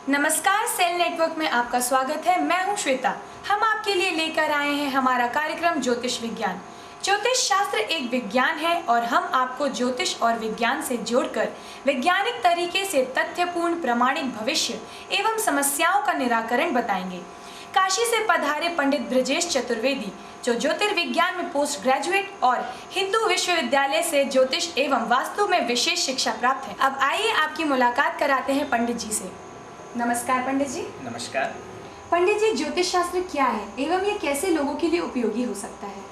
नमस्कार, cell network में आपका स्वागत है। मैं हूं श्वेता। हम आपके लिए लेकर आए हैं हमारा कार्यक्रम ज्योतिष विज्ञान। ज्योतिष शास्त्र एक विज्ञान है और हम आपको ज्योतिष और विज्ञान से जोड़कर वैज्ञानिक तरीके से तथ्यपूर्ण प्रामाणिक भविष्य एवं समस्याओं का निराकरण बताएंगे। काशी से पधारे पंडित ब्रजेश चतुर्वेदी, जो ज्योतिर्विज्ञान में पोस्ट ग्रेजुएट और हिंदू विश्वविद्यालय से ज्योतिष एवं वास्तु में विशेष शिक्षा प्राप्त है। अब आइए आपकी मुलाकात कराते हैं पंडित जी से। नमस्कार पंडित जी। नमस्कार पंडित जी, ज्योतिष शास्त्र क्या है एवं ये कैसे लोगों के लिए उपयोगी हो सकता है?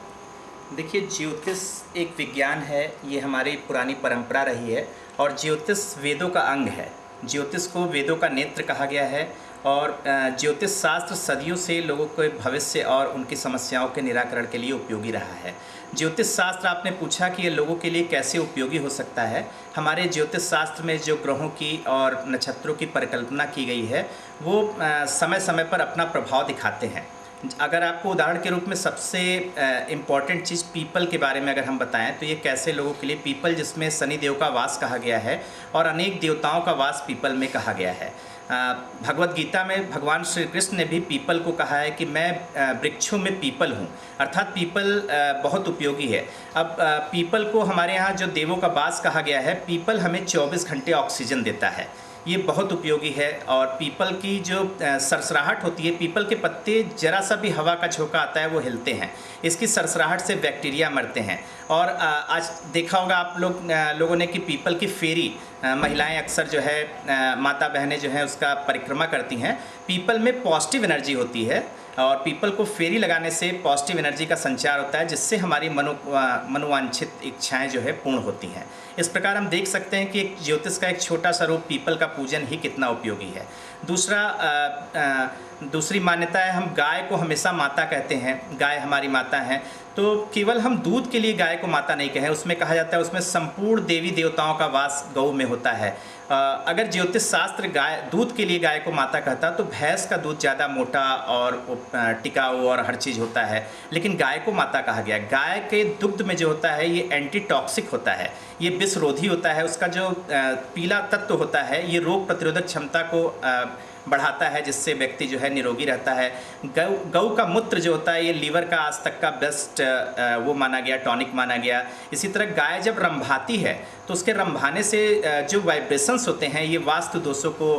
देखिए, ज्योतिष एक विज्ञान है। ये हमारी पुरानी परंपरा रही है और ज्योतिष वेदों का अंग है। ज्योतिष को वेदों का नेत्र कहा गया है और ज्योतिष शास्त्र सदियों से लोगों के भविष्य और उनकी समस्याओं के निराकरण के लिए उपयोगी रहा है। ज्योतिष शास्त्र, आपने पूछा कि ये लोगों के लिए कैसे उपयोगी हो सकता है। हमारे ज्योतिष शास्त्र में जो ग्रहों की और नक्षत्रों की परिकल्पना की गई है वो समय समय पर अपना प्रभाव दिखाते हैं। अगर आपको उदाहरण के रूप में सबसे इम्पॉर्टेंट चीज़ पीपल के बारे में अगर हम बताएं तो ये कैसे लोगों के लिए, पीपल जिसमें शनि देव का वास कहा गया है और अनेक देवताओं का वास पीपल में कहा गया है। भगवत गीता में भगवान श्री कृष्ण ने भी पीपल को कहा है कि मैं वृक्षों में पीपल हूँ, अर्थात पीपल बहुत उपयोगी है। अब पीपल को हमारे यहाँ जो देवों का वास कहा गया है, पीपल हमें 24 घंटे ऑक्सीजन देता है, ये बहुत उपयोगी है। और पीपल की जो सरसराहट होती है, पीपल के पत्ते जरा सा भी हवा का झोंका आता है वो हिलते हैं, इसकी सरसराहट से बैक्टीरिया मरते हैं। और आज देखा होगा आप लोगों ने कि पीपल की फेरी महिलाएं अक्सर जो है, माता बहनें जो हैं उसका परिक्रमा करती हैं। पीपल में पॉजिटिव एनर्जी होती है और पीपल को फेरी लगाने से पॉजिटिव एनर्जी का संचार होता है, जिससे हमारी मनोवांछित इच्छाएं जो है पूर्ण होती हैं। इस प्रकार हम देख सकते हैं कि एक ज्योतिष का एक छोटा सा रूप पीपल का पूजन ही कितना उपयोगी है। दूसरी मान्यता है, हम गाय को हमेशा माता कहते हैं, गाय हमारी माता है। तो केवल हम दूध के लिए गाय को माता नहीं कहें, उसमें कहा जाता है उसमें संपूर्ण देवी देवताओं का वास गौ में होता है। अगर ज्योतिष शास्त्र दूध के लिए गाय को माता कहता तो भैंस का दूध ज़्यादा मोटा और टिकाऊ और हर चीज़ होता है, लेकिन गाय को माता कहा गया। गाय के दुग्ध में जो होता है ये एंटीटॉक्सिक होता है, ये विषरोधी होता है। उसका जो पीला तत्व होता है ये रोग प्रतिरोधक क्षमता को बढ़ाता है, जिससे व्यक्ति जो है निरोगी रहता है। गौ का मूत्र जो होता है ये लीवर का आज तक का बेस्ट वो माना गया, टॉनिक माना गया। इसी तरह गाय जब रंभाती है तो उसके रंभाने से जो वाइब्रेशंस होते हैं ये वास्तु दोषों को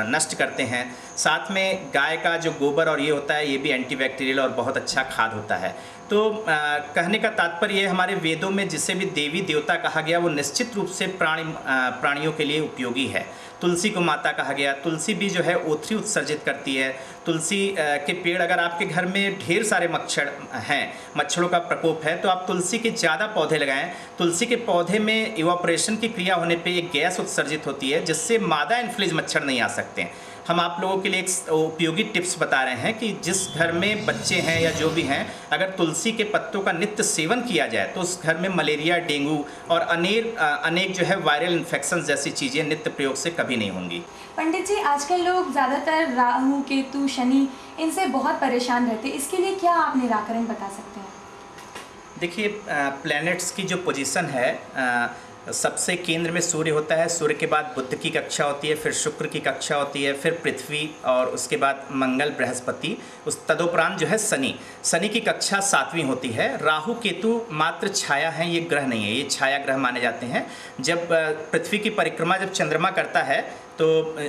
नष्ट करते हैं। साथ में गाय का जो गोबर और ये होता है ये भी एंटीबैक्टीरियल और बहुत अच्छा खाद होता है। तो कहने का तात्पर्य ये, हमारे वेदों में जिसे भी देवी देवता कहा गया वो निश्चित रूप से प्राणियों के लिए उपयोगी है। तुलसी को माता कहा गया। तुलसी भी जो है ओथरी उत्सर्जित करती है। तुलसी के पेड़, अगर आपके घर में ढेर सारे मच्छर हैं, मच्छरों का प्रकोप है, तो आप तुलसी के ज़्यादा पौधे लगाएं। तुलसी के पौधे में इवापोरेशन की क्रिया होने पे एक गैस उत्सर्जित होती है जिससे मादा एन्फ्लूएंजा मच्छर नहीं आ सकते हैं। हम आप लोगों के लिए एक उपयोगी टिप्स बता रहे हैं कि जिस घर में बच्चे हैं या जो भी हैं, अगर तुलसी के पत्तों का नित्य सेवन किया जाए तो उस घर में मलेरिया, डेंगू और अनेक जो है वायरल इन्फेक्शन जैसी चीज़ें नित्य प्रयोग से कभी नहीं होंगी। पंडित जी, आजकल लोग ज़्यादातर राहु, केतु, शनि इनसे बहुत परेशान रहते हैं, इसके लिए क्या आप निराकरण बता सकते हैं? देखिए, प्लैनेट्स की जो पोजीशन है, सबसे केंद्र में सूर्य होता है। सूर्य के बाद बुध की कक्षा होती है, फिर शुक्र की कक्षा होती है, फिर पृथ्वी और उसके बाद मंगल, बृहस्पति, उस तदोपरांत जो है शनि की कक्षा 7वीं होती है। राहु केतु मात्र छाया है, ये ग्रह नहीं है, ये छाया ग्रह माने जाते हैं। जब पृथ्वी की परिक्रमा जब चंद्रमा करता है तो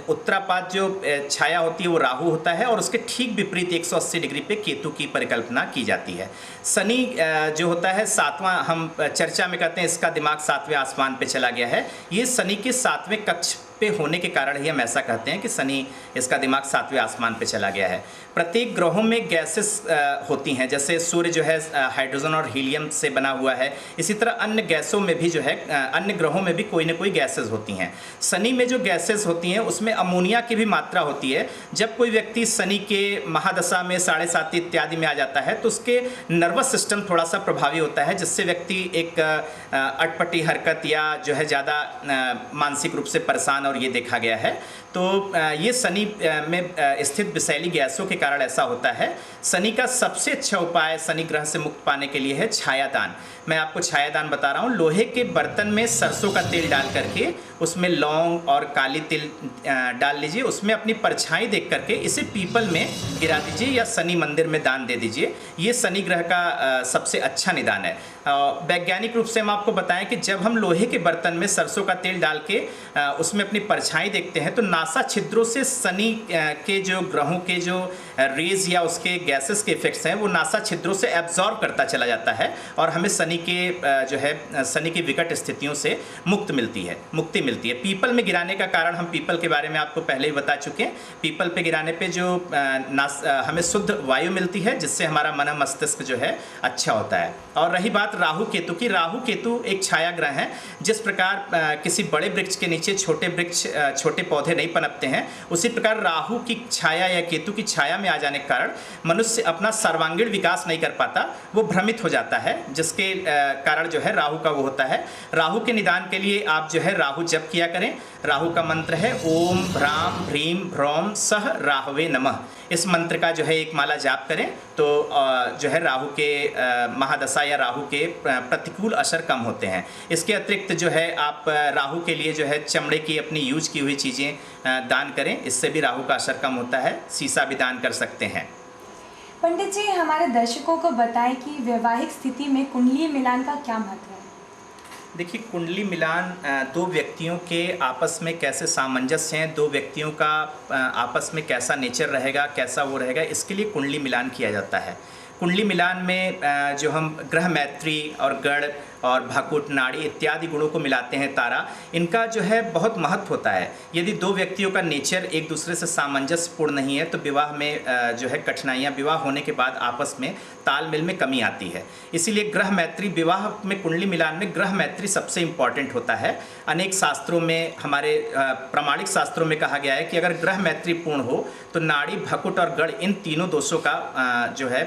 उत्तरापात जो छाया होती है वो राहु होता है और उसके ठीक विपरीत 180 डिग्री पे केतु की परिकल्पना की जाती है। शनि जो होता है 7वां, हम चर्चा में कहते हैं इसका दिमाग 7वें आसमान पे चला गया है। ये शनि के 7वें कक्ष पे होने के कारण ही हम ऐसा कहते हैं कि शनि, इसका दिमाग 7वें आसमान पे चला गया है। प्रत्येक ग्रहों में गैसेस होती हैं, जैसे सूर्य जो है हाइड्रोजन और हीलियम से बना हुआ है, इसी तरह अन्य गैसों में भी जो है, अन्य ग्रहों में भी कोई ना कोई गैसेस होती हैं। शनि में जो गैसेस होती हैं उसमें अमोनिया की भी मात्रा होती है। जब कोई व्यक्ति शनि के महादशा में 7.5 इत्यादि में आ जाता है तो उसके नर्वस सिस्टम थोड़ा सा प्रभावी होता है, जिससे व्यक्ति एक अटपटी हरकत या जो है ज़्यादा मानसिक रूप से परेशान नुकसान और ये देखा गया है। तो ये शनि में स्थित विषैली गैसों के कारण ऐसा होता है। शनि का सबसे अच्छा उपाय शनि ग्रह से मुक्त पाने के लिए है छायादान। मैं आपको छायादान बता रहा हूँ। लोहे के बर्तन में सरसों का तेल डाल करके उसमें लौंग और काली तिल डाल लीजिए, उसमें अपनी परछाई देख करके इसे पीपल में गिरा दीजिए या शनि मंदिर में दान दे दीजिए। ये शनि ग्रह का सबसे अच्छा निदान है। वैज्ञानिक रूप से हम आपको बताएं कि जब हम लोहे के बर्तन में सरसों का तेल डाल के उसमें अपनी परछाई देखते हैं तो नासा छिद्रों से शनि के जो ग्रहों के जो रेज या उसके गैसेस के इफेक्ट्स हैं वो नासा छिद्रों से एब्जॉर्ब करता चला जाता है और हमें शनि के जो है शनि की विकट स्थितियों से मुक्ति मिलती है। पीपल में गिराने का कारण हम पीपल के बारे में आपको पहले ही बता चुके हैं। पीपल पे गिराने पे जो हमें शुद्ध वायु मिलती है जिससे हमारा मन मस्तिष्क जो है अच्छा होता है। और रही बात राहु केतु की, राहु केतु एक छाया ग्रह है। जिस प्रकार किसी बड़े वृक्ष के नीचे छोटे पौधे नहीं पनपते हैं, उसी प्रकार राहु की छाया या केतु की छाया में आ जाने के कारण मनुष्य अपना सर्वांगीण विकास नहीं कर पाता, वो भ्रमित हो जाता है, जिसके कारण जो है राहु का वो होता है। राहु के निदान के लिए आप जो है राहु जप किया करें। राहु का मंत्र है ओम भ्राम भ्रीम भ्रौम सह राहवे नमः। इस मंत्र का जो है एक माला जाप करें तो जो है राहु के महादशा या राहु के प्रतिकूल असर कम होते हैं। इसके अतिरिक्त जो है आप राहु के लिए जो है चमड़े की अपनी यूज की हुई चीज़ें दान करें, इससे भी राहु का असर कम होता है। शीशा भी दान कर सकते हैं। पंडित जी, हमारे दर्शकों को बताएं कि वैवाहिक स्थिति में कुंडली मिलान का क्या महत्व है। देखिए, कुंडली मिलान दो व्यक्तियों के आपस में कैसे सामंजस्य हैं, दो व्यक्तियों का आपस में कैसा नेचर रहेगा, कैसा वो रहेगा, इसके लिए कुंडली मिलान किया जाता है। कुंडली मिलान में जो हम ग्रह मैत्री और गण और भकुट नाड़ी इत्यादि गुणों को मिलाते हैं, तारा, इनका जो है बहुत महत्व होता है। यदि दो व्यक्तियों का नेचर एक दूसरे से सामंजस्यपूर्ण नहीं है तो विवाह में जो है कठिनाइयाँ, विवाह होने के बाद आपस में तालमेल में कमी आती है। इसीलिए ग्रह मैत्री, विवाह में कुंडली मिलान में ग्रह मैत्री सबसे इम्पॉर्टेंट होता है। अनेक शास्त्रों में, हमारे प्रामाणिक शास्त्रों में कहा गया है कि अगर ग्रह मैत्री पूर्ण हो तो नाड़ी, भकुट और गण, इन तीनों दोषों का जो है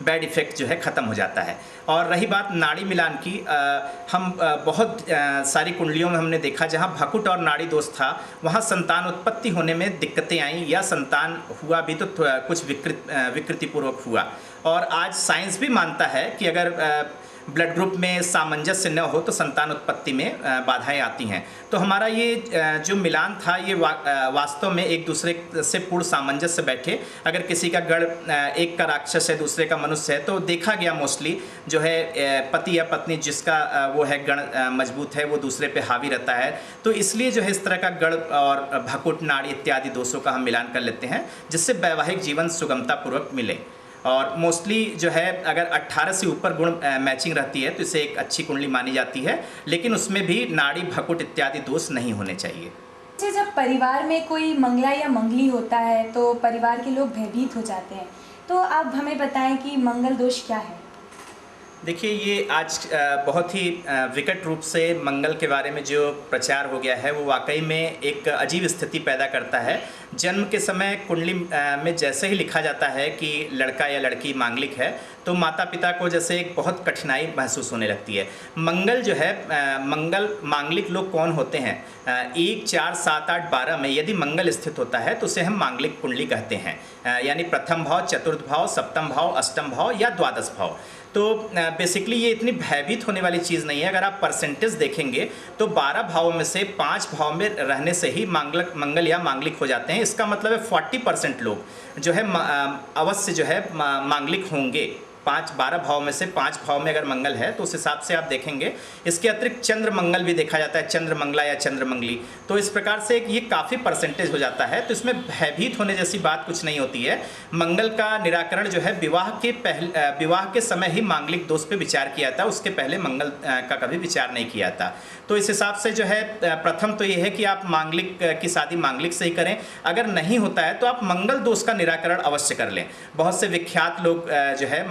बैड इफेक्ट जो है ख़त्म हो जाता है। और रही बात नाड़ी मिलान की, हम बहुत सारी कुंडलियों में हमने देखा जहाँ भकुट और नाड़ी दोष था, वहाँ संतान उत्पत्ति होने में दिक्कतें आईं या संतान हुआ भी तो कुछ विकृतिपूर्वक हुआ। और आज साइंस भी मानता है कि अगर ब्लड ग्रुप में सामंजस्य न हो तो संतान उत्पत्ति में बाधाएं आती हैं। तो हमारा ये जो मिलान था ये वास्तव में एक दूसरे से पूर्ण सामंजस्य बैठे। अगर किसी का गण एक का राक्षस है, दूसरे का मनुष्य है, तो देखा गया मोस्टली जो है पति या पत्नी जिसका वो है गण मजबूत है वो दूसरे पे हावी रहता है। तो इसलिए जो है इस तरह का गण और भकुट नाड़ी इत्यादि दोषों का हम मिलान कर लेते हैं, जिससे वैवाहिक जीवन सुगमतापूर्वक मिले। और मोस्टली जो है अगर 18 से ऊपर गुण मैचिंग रहती है तो इसे एक अच्छी कुंडली मानी जाती है, लेकिन उसमें भी नाड़ी, भकुट इत्यादि दोष नहीं होने चाहिए। जब परिवार में कोई मंगला या मंगली होता है तो परिवार के लोग भयभीत हो जाते हैं, तो आप हमें बताएं कि मंगल दोष क्या है। देखिए, ये आज बहुत ही विकट रूप से मंगल के बारे में जो प्रचार हो गया है वो वाकई में एक अजीब स्थिति पैदा करता है। जन्म के समय कुंडली में जैसे ही लिखा जाता है कि लड़का या लड़की मांगलिक है तो माता पिता को जैसे एक बहुत कठिनाई महसूस होने लगती है। मंगल जो है, मंगल मांगलिक लोग कौन होते हैं, 1, 4, 7, 8, 12 में यदि मंगल स्थित होता है तो उसे हम मांगलिक कुंडली कहते हैं। यानी प्रथम भाव, चतुर्थ भाव, सप्तम भाव, अष्टम भाव या द्वादश भाव। तो बेसिकली ये इतनी भयभीत होने वाली चीज़ नहीं है। अगर आप परसेंटेज देखेंगे तो 12 भावों में से 5 भाव में रहने से ही मंगल या मांगलिक हो जाते हैं। इसका मतलब है 40% लोग जो है अवश्य जो है मांगलिक होंगे। 12 भाव में से 5 भाव में अगर मंगल है तो उस हिसाब से आप देखेंगे। इसके अतिरिक्त चंद्र मंगल भी देखा जाता है, चंद्र मंगला या चंद्र मंगली। तो इस प्रकार से ये काफ़ी परसेंटेज हो जाता है। तो इसमें भयभीत होने जैसी बात कुछ नहीं होती है। मंगल का निराकरण जो है विवाह के समय ही मांगलिक दोष पे विचार किया था, उसके पहले मंगल का कभी विचार नहीं किया था। तो इस हिसाब से जो है प्रथम तो ये है कि आप मांगलिक की शादी मांगलिक से ही करें। अगर नहीं होता है तो आप मंगल दोष का निराकरण अवश्य कर लें। बहुत से विख्यात लोग जो है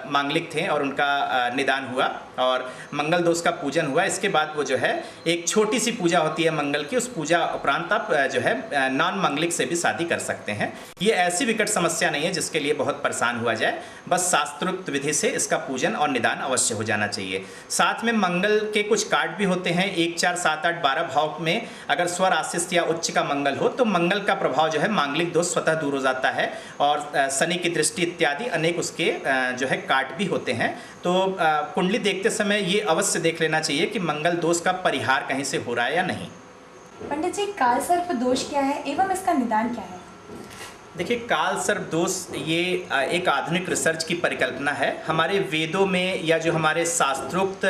मांगलिक थे और उनका निदान हुआ और मंगल दोष का पूजन हुआ, इसके बाद वो जो है एक छोटी सी पूजा होती है मंगल की, उस पूजा उपरांत आप जो है नॉन मंगलिक से भी शादी कर सकते हैं। ये ऐसी विकट समस्या नहीं है जिसके लिए बहुत परेशान हुआ जाए, बस शास्त्रोक्त विधि से इसका पूजन और निदान अवश्य हो जाना चाहिए। साथ में मंगल के कुछ कार्ड भी होते हैं, 1, 4, 7, 8, 12 भाव में अगर स्वर आशीष या उच्च का मंगल हो तो मंगल का प्रभाव जो है मांगलिक दोष स्वतः दूर हो जाता है, और शनि की दृष्टि इत्यादि अनेक उसके जो है कार्ड भी होते हैं। तो कुंडली देखते समय ये अवश्य देख लेना चाहिए कि मंगल दोष का परिहार कहीं से हो रहा है या नहीं। पंडित जी, काल सर्प दोष क्या है एवं इसका निदान क्या है? देखिए, काल सर्प दोष ये एक आधुनिक रिसर्च की परिकल्पना है। हमारे वेदों में या जो हमारे शास्त्रोक्त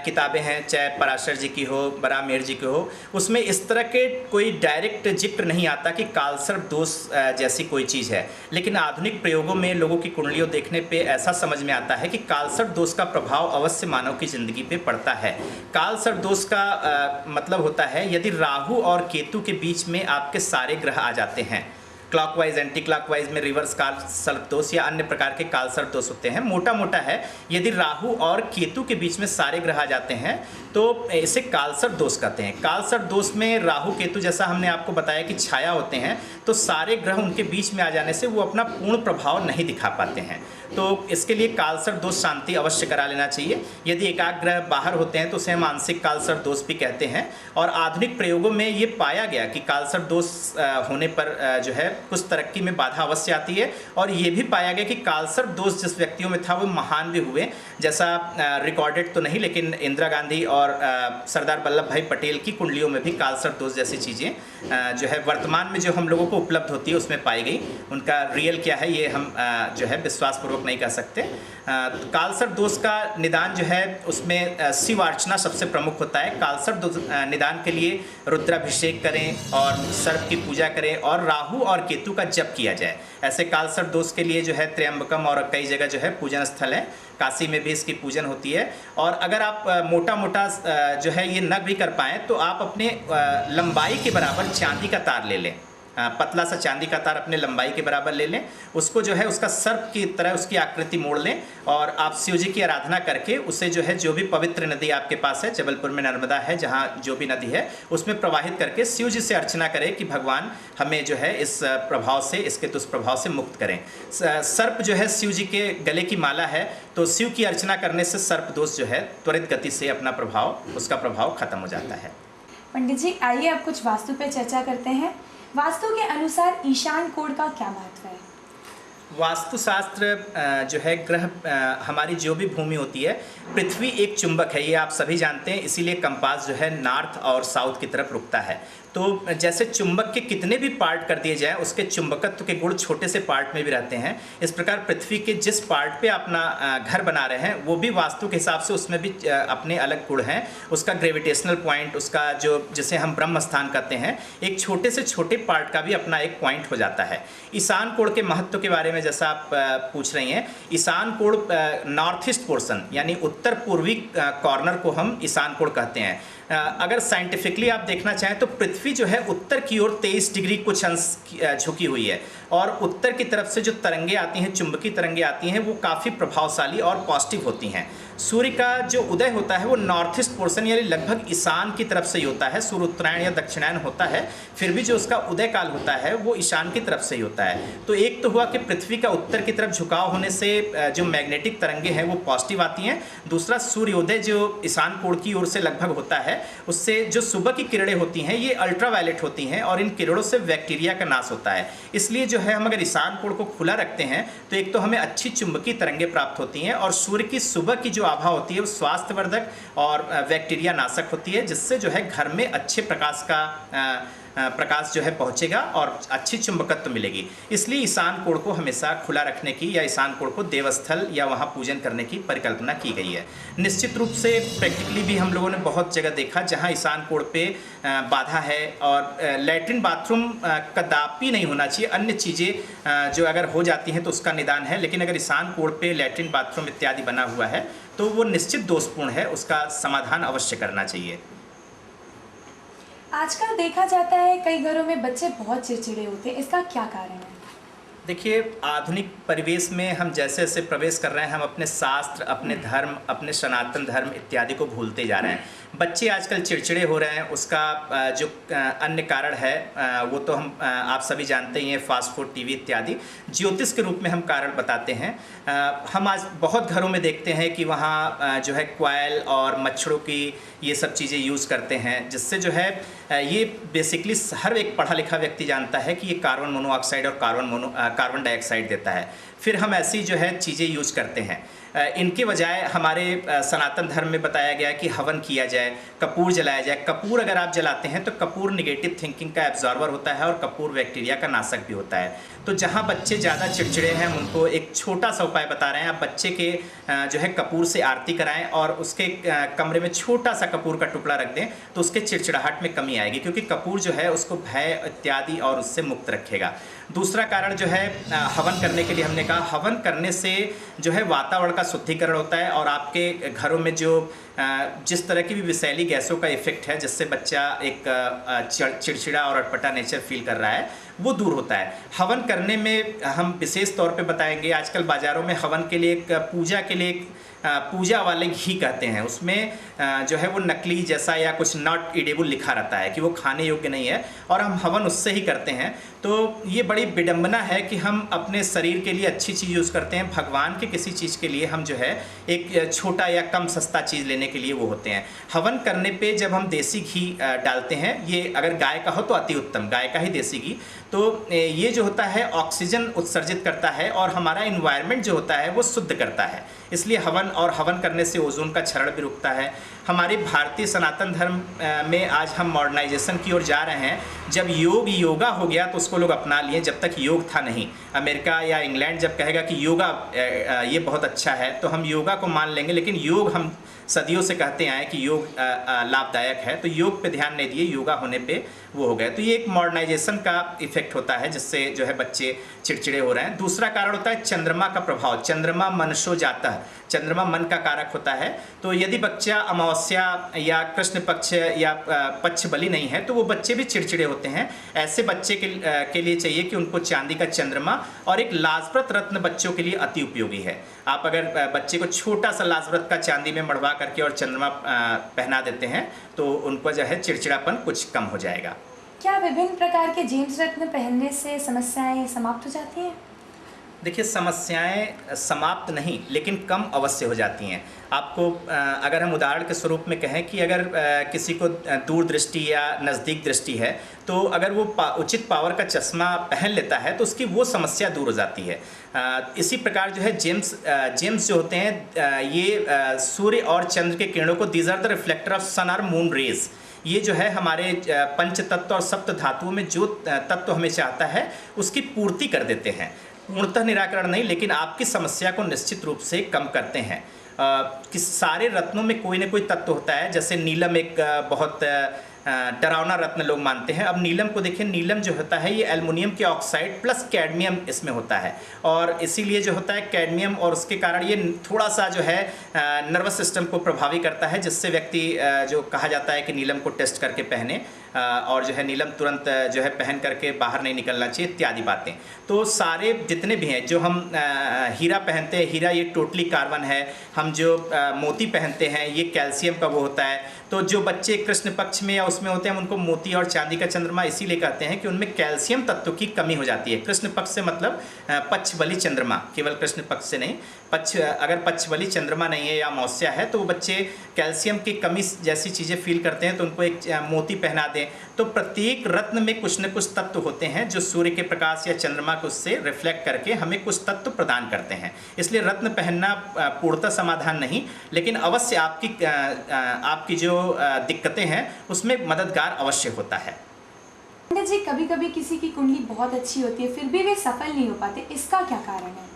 किताबें हैं, चाहे पराशर जी की हो, बराहमिहिर जी की हो, उसमें इस तरह के कोई डायरेक्ट जिक्र नहीं आता कि काल सर्प दोष जैसी कोई चीज़ है। लेकिन आधुनिक प्रयोगों में लोगों की कुंडलियों देखने पे ऐसा समझ में आता है कि काल सर्प दोष का प्रभाव अवश्य मानव की जिंदगी पे पड़ता है। काल सर्प दोष का मतलब होता है यदि राहु और केतु के बीच में आपके सारे ग्रह आ जाते हैं, क्लॉकवाइज एंटी क्लॉकवाइज में रिवर्स काल सर्प दोष या अन्य प्रकार के काल सर्प दोष होते हैं। मोटा मोटा है, यदि राहु और केतु के बीच में सारे ग्रह आ जाते हैं तो इसे काल सर्प दोष कहते हैं। काल सर्प दोष में राहु केतु, जैसा हमने आपको बताया कि छाया होते हैं, तो सारे ग्रह उनके बीच में आ जाने से वो अपना पूर्ण प्रभाव नहीं दिखा पाते हैं। तो इसके लिए काल सर्प दोष शांति अवश्य करा लेना चाहिए। यदि एकाग्र ग्रह बाहर होते हैं तो उसे मानसिक काल सर्प दोष भी कहते हैं। और आधुनिक प्रयोगों में ये पाया गया कि काल सर्प दोष होने पर जो है कुछ तरक्की में बाधा अवश्य आती है, और ये भी पाया गया कि काल सर्प दोष जिस व्यक्तियों में था वो महान भी हुए। जैसा रिकॉर्डेड तो नहीं, लेकिन इंदिरा गांधी और सरदार वल्लभ भाई पटेल की कुंडलियों में भी काल सर्प दोष जैसी चीज़ें जो है वर्तमान में जो हम लोगों को उपलब्ध होती है उसमें पाई गई। उनका रियल क्या है ये हम जो है विश्वासपूर्वक नहीं कह सकते। तो काल सर्प दोष का निदान जो है उसमें शिव अर्चना सबसे प्रमुख होता है। काल सर्प दोष निदान के लिए रुद्राभिषेक करें और सर्प की पूजा करें और राहु और केतु का जप किया जाए। ऐसे काल सर्प दोष के लिए जो है त्र्यंबकम और कई जगह जो है पूजन स्थल है, काशी में भी इसकी पूजन होती है। और अगर आप मोटा मोटा जो है ये न भी कर पाएँ तो आप अपने लंबाई के बराबर चांदी का तार ले लें, पतला सा चांदी का तार अपने लंबाई के बराबर ले लें, उसको जो है उसका सर्प की तरह उसकी आकृति मोड़ लें और आप शिव जी की आराधना करके उसे जो है जो भी पवित्र नदी आपके पास है, जबलपुर में नर्मदा है, जहाँ जो भी नदी है उसमें प्रवाहित करके शिव जी से अर्चना करें कि भगवान हमें जो है इस प्रभाव से, इसके दुष्प्रभाव से मुक्त करें। सर्प जो है शिव जी के गले की माला है, तो शिव की अर्चना करने से सर्प दोष जो है त्वरित गति से अपना प्रभाव, उसका प्रभाव खत्म हो जाता है। पंडित जी, आइए अब कुछ वास्तु पे चर्चा करते हैं। वास्तु के अनुसार ईशान कोण का क्या महत्व है? वास्तुशास्त्र जो है ग्रह हमारी जो भी भूमि होती है, पृथ्वी एक चुंबक है, ये आप सभी जानते हैं, इसीलिए कंपास जो है नॉर्थ और साउथ की तरफ रुकता है। तो जैसे चुंबक के कितने भी पार्ट कर दिए जाएं उसके चुंबकत्व के गुण छोटे से पार्ट में भी रहते हैं। इस प्रकार पृथ्वी के जिस पार्ट पे अपना घर बना रहे हैं वो भी वास्तु के हिसाब से उसमें भी अपने अलग गुण हैं। उसका ग्रेविटेशनल पॉइंट, उसका जो जिसे हम ब्रह्म स्थान कहते हैं, एक छोटे से छोटे पार्ट का भी अपना एक पॉइंट हो जाता है। ईशान कोण के महत्व के बारे में जैसा आप पूछ रही हैं, ईशान कोण नॉर्थ ईस्ट पोर्शन यानी उत्तर पूर्वी कॉर्नर को हम ईशान कोण कहते हैं। अगर साइंटिफिकली आप देखना चाहें तो पृथ्वी जो है उत्तर की ओर 23 डिग्री कुछ अंश झुकी हुई है, और उत्तर की तरफ से जो तरंगे आती हैं, चुंबकीय तरंगे आती हैं, वो काफ़ी प्रभावशाली और पॉजिटिव होती हैं। सूर्य का जो उदय होता है वो नॉर्थ ईस्ट पोर्शन यानी लगभग ईशान की तरफ से ही होता है। सूर्य उत्तरायण या दक्षिणायन होता है, फिर भी जो उसका उदय काल होता है वो ईशान की तरफ से ही होता है। तो एक तो हुआ कि पृथ्वी का उत्तर की तरफ झुकाव होने से जो मैग्नेटिक तरंगे हैं वो पॉजिटिव आती हैं। दूसरा, सूर्योदय जो ईशान कोण की ओर से लगभग होता है, उससे जो सुबह की किरणें होती हैं ये अल्ट्रावायलेट होती हैं और इन किरणों से बैक्टीरिया का नाश होता है। इसलिए जो है हम अगर ईशान कोण को खुला रखते हैं तो एक तो हमें अच्छी चुंबकीय तरंगे प्राप्त होती हैं, और सूर्य की सुबह की जो आभा होती है वो स्वास्थ्यवर्धक और बैक्टीरिया नाशक होती है, जिससे जो है घर में अच्छे प्रकाश जो है पहुंचेगा और अच्छी चुंबकत्व मिलेगी। इसलिए ईशान कोण को हमेशा खुला रखने की या ईशान कोण को देवस्थल या वहाँ पूजन करने की परिकल्पना की गई है। निश्चित रूप से प्रैक्टिकली भी हम लोगों ने बहुत जगह देखा जहाँ ईशान कोण पे बाधा है, और लैट्रिन बाथरूम कदापि नहीं होना चाहिए। अन्य चीज़ें जो अगर हो जाती हैं तो उसका निदान है, लेकिन अगर ईशान कोण पे लैट्रिन बाथरूम इत्यादि बना हुआ है तो वो निश्चित दोषपूर्ण है, उसका समाधान अवश्य करना चाहिए। आजकल देखा जाता है कई घरों में बच्चे बहुत चिड़चिड़े होते हैं, इसका क्या कारण है? देखिए, आधुनिक परिवेश में हम जैसे जैसे प्रवेश कर रहे हैं, हम अपने शास्त्र, अपने धर्म, अपने सनातन धर्म इत्यादि को भूलते जा रहे हैं। बच्चे आजकल चिड़चिड़े हो रहे हैं, उसका जो अन्य कारण है वो तो हम आप सभी जानते ही हैं, फास्ट फूड, टीवी इत्यादि। ज्योतिष के रूप में हम कारण बताते हैं। हम आज बहुत घरों में देखते हैं कि वहाँ जो है क्वायल और मच्छरों की ये सब चीज़ें यूज़ करते हैं, जिससे जो है ये बेसिकली हर एक पढ़ा लिखा व्यक्ति जानता है कि ये कार्बन मोनोऑक्साइड और कार्बन डाइऑक्साइड देता है। फिर हम ऐसी जो है चीज़ें यूज करते हैं। इनके बजाय हमारे सनातन धर्म में बताया गया है कि हवन किया जाए, कपूर जलाया जाए। कपूर अगर आप जलाते हैं तो कपूर निगेटिव थिंकिंग का एब्जॉर्बर होता है और कपूर बैक्टीरिया का नाशक भी होता है। तो जहाँ बच्चे ज़्यादा चिड़चिड़े हैं, उनको एक छोटा सा उपाय बता रहे हैं। आप बच्चे के जो है कपूर से आरती कराएं और उसके कमरे में छोटा सा कपूर का टुकड़ा रख दें, तो उसके चिड़चिड़ाहट में कमी आएगी, क्योंकि कपूर जो है उसको भय इत्यादि और उससे मुक्त रखेगा। दूसरा कारण जो है हवन करने के लिए हमने कहा, हवन करने से जो है वातावरण का शुद्धिकरण होता है और आपके घरों में जो जिस तरह की भी विषैली गैसों का इफेक्ट है, जिससे बच्चा एक चिड़चिड़ा और अटपटा नेचर फील कर रहा है, वो दूर होता है। हवन करने में हम विशेष तौर पे बताएंगे, आजकल बाज़ारों में हवन के लिए एक पूजा के लिए पूजा वाले घी कहते हैं, उसमें जो है वो नकली जैसा या कुछ नॉट ईडेबल लिखा रहता है कि वो खाने योग्य नहीं है, और हम हवन उससे ही करते हैं। तो ये बड़ी विडंबना है कि हम अपने शरीर के लिए अच्छी चीज़ यूज़ करते हैं, भगवान के किसी चीज़ के लिए हम जो है एक छोटा या कम सस्ता चीज़ लेने के लिए वो होते हैं। हवन करने पे जब हम देसी घी डालते हैं, ये अगर गाय का हो तो अति उत्तम, गाय का ही देसी घी, तो ये जो होता है ऑक्सीजन उत्सर्जित करता है और हमारा इन्वायरमेंट जो होता है वो शुद्ध करता है। इसलिए हवन करने से ओजोन का क्षरण भी रुकता है। हमारे भारतीय सनातन धर्म में आज हम मॉडर्नाइजेशन की ओर जा रहे हैं। जब योगा हो गया तो उसको लोग अपना लिए, जब तक योग था नहीं। अमेरिका या इंग्लैंड जब कहेगा कि योगा ये बहुत अच्छा है तो हम योगा को मान लेंगे, लेकिन योग हम सदियों से कहते आए कि योग लाभदायक है, तो योग पे ध्यान नहीं दिए, योगा होने पे वो हो गया। तो ये एक मॉडर्नाइजेशन का इफेक्ट होता है, जिससे जो है बच्चे चिड़चिड़े हो रहे हैं। दूसरा कारण होता है चंद्रमा का प्रभाव। चंद्रमा मनसो जाता है, चंद्रमा मन का कारक होता है। तो यदि बच्चा अमावस्या या कृष्ण पक्ष या पक्ष बलि नहीं है तो वो बच्चे भी चिड़चिड़े होते हैं। ऐसे बच्चे के लिए चाहिए कि उनको चांदी का चंद्रमा और एक लाजपत रत्न बच्चों के लिए अति उपयोगी है। आप अगर बच्चे को छोटा सा लाजपत का चांदी में मढ़वा करके और चंद्रमा पहना देते हैं तो उनको जो है चिड़चिड़ापन कुछ कम हो जाएगा। क्या विभिन्न प्रकार के जेम्स रत्न पहनने से समस्याएं समाप्त हो जाती हैं? देखिए, समस्याएं समाप्त नहीं, लेकिन कम अवश्य हो जाती हैं। आपको अगर हम उदाहरण के स्वरूप में कहें कि अगर किसी को दूर दृष्टि या नज़दीक दृष्टि है, तो अगर वो उचित पावर का चश्मा पहन लेता है तो उसकी वो समस्या दूर हो जाती है। इसी प्रकार जो है जेम्स जो होते हैं ये सूर्य और चंद्र के किरणों को, these are the reflector of sun और मून रेज। ये जो है हमारे पंच तत्व और सप्त धातुओं में जो तत्व हमें चाहता है उसकी पूर्ति कर देते हैं। पूर्णतः निराकरण नहीं, लेकिन आपकी समस्या को निश्चित रूप से कम करते हैं। कि सारे रत्नों में कोई ना कोई तत्व होता है। जैसे नीलम एक बहुत डरावना रत्न लोग मानते हैं। अब नीलम को देखिए, नीलम जो होता है ये एल्युमिनियम के ऑक्साइड प्लस कैडमियम इसमें होता है, और इसीलिए जो होता है कैडमियम, और उसके कारण ये थोड़ा सा जो है नर्वस सिस्टम को प्रभावी करता है, जिससे व्यक्ति जो कहा जाता है कि नीलम को टेस्ट करके पहने और जो है नीलम तुरंत जो है पहन करके बाहर नहीं निकलना चाहिए इत्यादि बातें। तो सारे जितने भी हैं, जो हम हीरा पहनते हैं, हीरा ये टोटली कार्बन है। हम जो मोती पहनते हैं ये कैल्शियम का वो होता है। तो जो बच्चे कृष्ण पक्ष में या उसमें होते हैं उनको मोती और चांदी का चंद्रमा इसीलिए कहते हैं कि उनमें कैल्शियम तत्व की कमी हो जाती है। कृष्ण पक्ष से मतलब पक्ष बलि चंद्रमा, केवल कृष्ण पक्ष से नहीं, अगर पक्ष बलि चंद्रमा नहीं है या अमावस्या है तो वो बच्चे कैल्शियम की कमी जैसी चीज़ें फील करते हैं, तो उनको एक मोती पहना दें। तो प्रत्येक रत्न में कुछ न कुछ तत्व होते हैं जो सूर्य के प्रकाश या चंद्रमा को उससे रिफ्लेक्ट करके हमें कुछ तत्व प्रदान करते हैं। इसलिए रत्न पहनना पूर्णतः समाधान नहीं, लेकिन अवश्य आपकी जो दिक्कतें हैं उसमें मददगार अवश्य होता है। पंडित जी, कभी कभी किसी की कुंडली बहुत अच्छी होती है फिर भी वे सफल नहीं हो पाते, इसका क्या कारण है?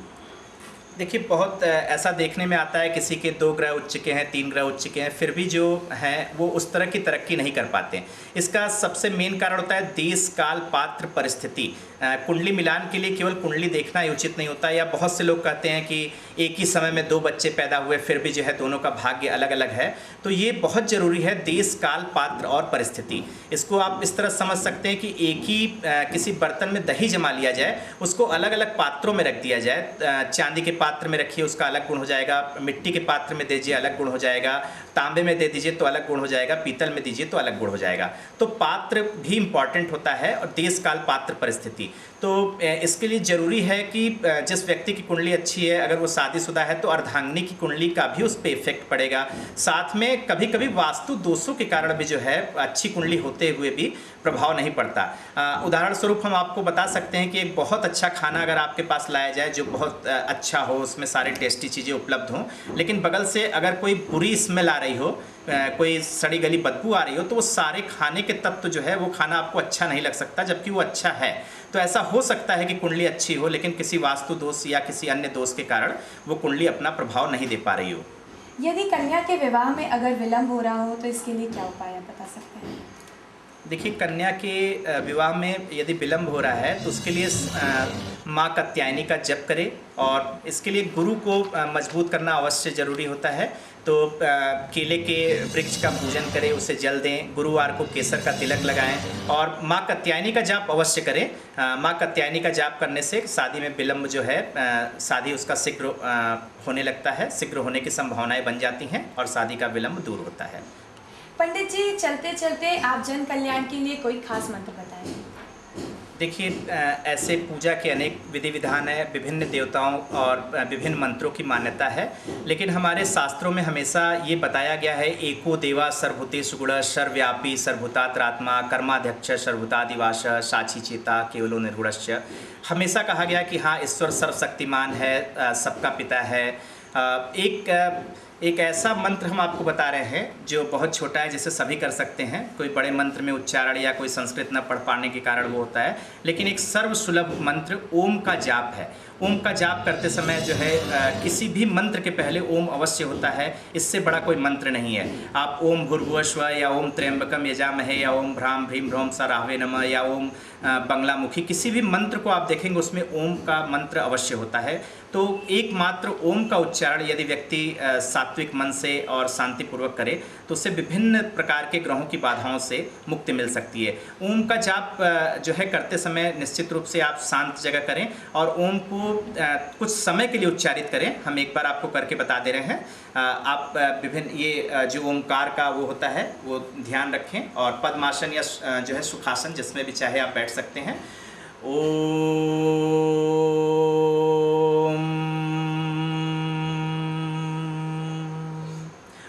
देखिए, बहुत ऐसा देखने में आता है, किसी के 2 ग्रह उच्च के हैं, 3 ग्रह उच्च के हैं, फिर भी जो हैं वो उस तरह की तरक्की नहीं कर पाते। इसका सबसे मेन कारण होता है देश, काल, पात्र, परिस्थिति। कुंडली मिलान के लिए केवल कुंडली देखना ही उचित नहीं होता, या बहुत से लोग कहते हैं कि एक ही समय में 2 बच्चे पैदा हुए, फिर भी जो है दोनों का भाग्य अलग अलग है। तो ये बहुत ज़रूरी है, देश, काल, पात्र और परिस्थिति। इसको आप इस तरह समझ सकते हैं कि एक ही किसी बर्तन में दही जमा लिया जाए, उसको अलग अलग पात्रों में रख दिया जाए। चांदी के पात्र में रखिए, उसका अलग गुण हो जाएगा, मिट्टी के पात्र में दीजिए, अलग गुण हो जाएगा, तांबे में दे दीजिए तो अलग गुण हो जाएगा, पीतल में दीजिए तो अलग गुण हो जाएगा। तो पात्र भी इम्पॉर्टेंट होता है, और देश, काल, पात्र, परिस्थिति। तो इसके लिए ज़रूरी है कि जिस व्यक्ति की कुंडली अच्छी है, अगर वो शादीशुदा है, तो अर्धांगिनी की कुंडली का भी उस पर इफेक्ट पड़ेगा। साथ में कभी कभी वास्तु दोषों के कारण भी जो है अच्छी कुंडली होते हुए भी प्रभाव नहीं पड़ता। उदाहरण स्वरूप हम आपको बता सकते हैं कि एक बहुत अच्छा खाना अगर आपके पास लाया जाए, जो बहुत अच्छा हो, उसमें सारे टेस्टी चीज़ें उपलब्ध हों, लेकिन बगल से अगर कोई बुरी स्मेल आ रही हो, कोई सड़ी गली बदबू आ रही हो, तो वो सारे खाने के तत्व जो है वो खाना आपको अच्छा नहीं लग सकता, जबकि वो अच्छा है। तो ऐसा हो सकता है कि कुंडली अच्छी हो, लेकिन किसी वास्तु दोष या किसी अन्य दोष के कारण वो कुंडली अपना प्रभाव नहीं दे पा रही हो। यदि कन्या के विवाह में अगर विलंब हो रहा हो तो इसके लिए क्या उपाय आप बता सकते हैं? देखिए, कन्या के विवाह में यदि विलंब हो रहा है तो उसके लिए माँ कात्यायनी का जप करें, और इसके लिए गुरु को मजबूत करना अवश्य ज़रूरी होता है। तो केले के वृक्ष का पूजन करें, उसे जल दें, गुरुवार को केसर का तिलक लगाएं, और माँ कात्यायनी का जाप अवश्य करें। माँ कात्यायनी का जाप करने से शादी में विलंब जो है, शादी उसका शीघ्र होने लगता है, शीघ्र होने की संभावनाएं बन जाती हैं, और शादी का विलंब दूर होता है। पंडित जी, चलते चलते आप जन कल्याण के लिए कोई खास मंत्र बताएं। देखिए, ऐसे पूजा के अनेक विधि विधान है, विभिन्न देवताओं और विभिन्न मंत्रों की मान्यता है, लेकिन हमारे शास्त्रों में हमेशा ये बताया गया है, एको देवा सर्वभूतेषु गुणः सर्वव्यापी सर्वभूतात्मा कर्माध्यक्ष सर्वभूतादिवास साक्षी चेता केवलो निर्गुणस्य। हमेशा कहा गया कि हाँ, ईश्वर सर्वशक्तिमान है, सबका पिता है। एक ऐसा मंत्र हम आपको बता रहे हैं जो बहुत छोटा है, जिसे सभी कर सकते हैं। कोई बड़े मंत्र में उच्चारण या कोई संस्कृत न पढ़ पाने के कारण वो होता है, लेकिन एक सर्वसुलभ मंत्र ओम का जाप है। ओम का जाप करते समय जो है किसी भी मंत्र के पहले ओम अवश्य होता है, इससे बड़ा कोई मंत्र नहीं है। आप ओम भूर्भुवस्व या ओम त्र्यंबकम यजामहे या ओम भ्राम भ्रीम भ्रौम स राहवे नमः या ओम बंगलामुखी, किसी भी मंत्र को आप देखेंगे उसमें ओम का मंत्र अवश्य होता है। तो एकमात्र ओम का उच्चारण यदि व्यक्ति सात्विक मन से और शांतिपूर्वक करे तो उससे विभिन्न प्रकार के ग्रहों की बाधाओं से मुक्ति मिल सकती है। ओम का जाप जो है करते समय निश्चित रूप से आप शांत जगह करें और ओम को कुछ समय के लिए उच्चारित करें। हम एक बार आपको करके बता दे रहे हैं। आप विभिन्न ये जो ओमकार का वो होता है वो ध्यान रखें, और पद्मासन या जो है सुखासन जिसमें भी चाहे आप बैठ सकते हैं।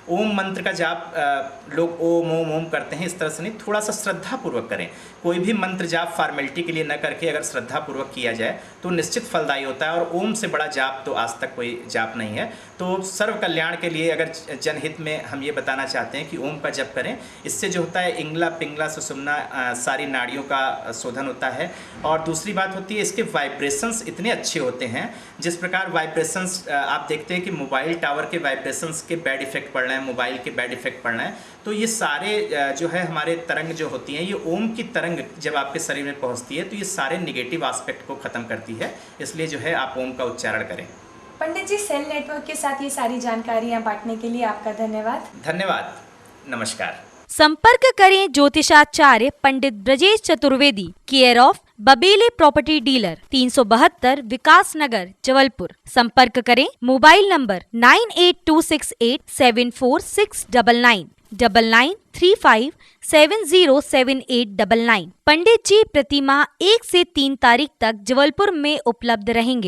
ओम मंत्र का जाप लोग ओम ओम ओम करते हैं, इस तरह से नहीं, थोड़ा सा श्रद्धापूर्वक करें। कोई भी मंत्र जाप फॉर्मेलिटी के लिए न करके अगर श्रद्धापूर्वक किया जाए तो निश्चित फलदायी होता है, और ओम से बड़ा जाप तो आज तक कोई जाप नहीं है। तो सर्व कल्याण के लिए अगर जनहित में हम ये बताना चाहते हैं कि ओम का जप करें। इससे जो होता है इंगला पिंगला सुषुम्ना सारी नाड़ियों का शोधन होता है। और दूसरी बात होती है इसके वाइब्रेशंस इतने अच्छे होते हैं, जिस प्रकार वाइब्रेशंस आप देखते हैं कि मोबाइल टावर के वाइब्रेशंस के बैड इफेक्ट पड़ रहे हैं, मोबाइल के बैड इफेक्ट पड़ रहे हैं। तो ये सारे जो है हमारे तरंग जो होती हैं, ये ओम की तरंग जब आपके शरीर में पहुंचती है तो ये सारे निगेटिव एस्पेक्ट को ख़त्म करती है। इसलिए जो है आप ओम का उच्चारण करें। पंडित जी, सेल नेटवर्क के साथ ये सारी जानकारियाँ बांटने के लिए आपका धन्यवाद। धन्यवाद, नमस्कार। संपर्क करें ज्योतिषाचार्य Pandit Brajesh Chaturvedi, care of Babele property dealer, 372 Vikas Nagar, Jabalpur. संपर्क करें मोबाइल नंबर 9826874699 9935707899। पंडित जी प्रतिमाह 1 से 3 तारीख तक जबलपुर में उपलब्ध रहेंगे।